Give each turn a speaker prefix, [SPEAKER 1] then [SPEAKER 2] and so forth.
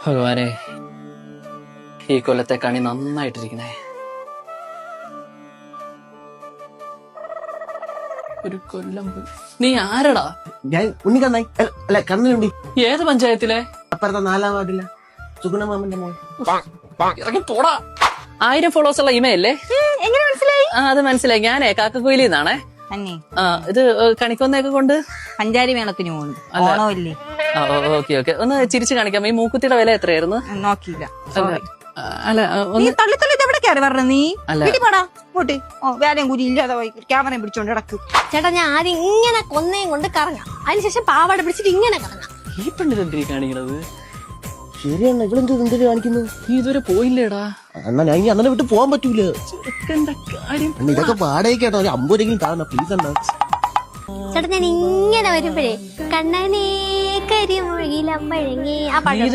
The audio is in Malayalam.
[SPEAKER 1] ഭഗവാനെ, ഈ കൊല്ലത്തെ കണി നന്നായിട്ടിരിക്കണേ. ഒരു കൊല്ലം നീ ആരടാ?
[SPEAKER 2] ഞാൻ ഉണ്ണിക്കണ്ണായി അല്ല കണ്ണനുണ്ടി.
[SPEAKER 1] ഏത് പഞ്ചായത്തിലെ?
[SPEAKER 2] അപ്പുറത്തെ 4-ാം വാർഡിലെ സുഗുണമാമന്റെ മോൻ.
[SPEAKER 1] ഇറങ്ങി പോടാ. 1000 ഫോളോവേഴ്സ് ഉള്ള ഇമയല്ലേ?
[SPEAKER 3] എങ്ങനെ മനസ്സിലായി?
[SPEAKER 1] അത് മനസ്സിലായി. ഞാനേ കാക്കക്കുയിലിൽ നിന്നാണേ. ഇത് കണിക്കൊന്നൊക്കെ കൊണ്ട്
[SPEAKER 3] പഞ്ചാരി മേളത്തിന് പോകുന്നു. ഓണമല്ലേ?
[SPEAKER 1] Okay okay. ഒന്ന് ചിരിച്ചു കാണിക്കാം. ഈ മൂക്കുത്തിയുടെ വില എത്രയായിരുന്നു?
[SPEAKER 3] നോക്കിയില്ല.
[SPEAKER 1] അല്ല
[SPEAKER 3] തള്ളി എവിടെ കയറി പറഞ്ഞ നീ? പാടാ പോട്ടെ. വേലയും കൂടി ഇല്ലാതെ ക്യാമറയും പിടിച്ചോണ്ട് കിടക്കും.
[SPEAKER 4] ചേട്ടാ, ഞാൻ ആദ്യം ഇങ്ങനെ കൊന്നയും കൊണ്ട് കറങ്ങാം, അതിനുശേഷം പാവാട പിടിച്ചിട്ട് ഇങ്ങനെ കറങ്ങാം.
[SPEAKER 1] ഈ പെണ്ണിതെന്തിരീ കാണിക്കണത്?
[SPEAKER 2] ശരിയാണ്, ഇവളെന്ത് എന്തിനു കാണിക്കുന്നു?
[SPEAKER 1] നീ ഇതുവരെ പോയില്ലേടാ?
[SPEAKER 2] അണ്ണാ ഞാൻ അങ്ങനെ വിട്ട് പോവാൻ പറ്റൂല.
[SPEAKER 1] കാര്യം
[SPEAKER 2] ഇതൊക്കെ പാടേക്കേട്ടോ. 50 രൂപയും കാണണം പ്ലീസ് അണ്ണാ.
[SPEAKER 4] ചേട്ടാ, ഞാൻ ഇങ്ങനെ വരുമ്പോഴേ കണ്ണനേ കരിമൊഴിയിലമ്പഴങ്ങി ആ പാട്ട്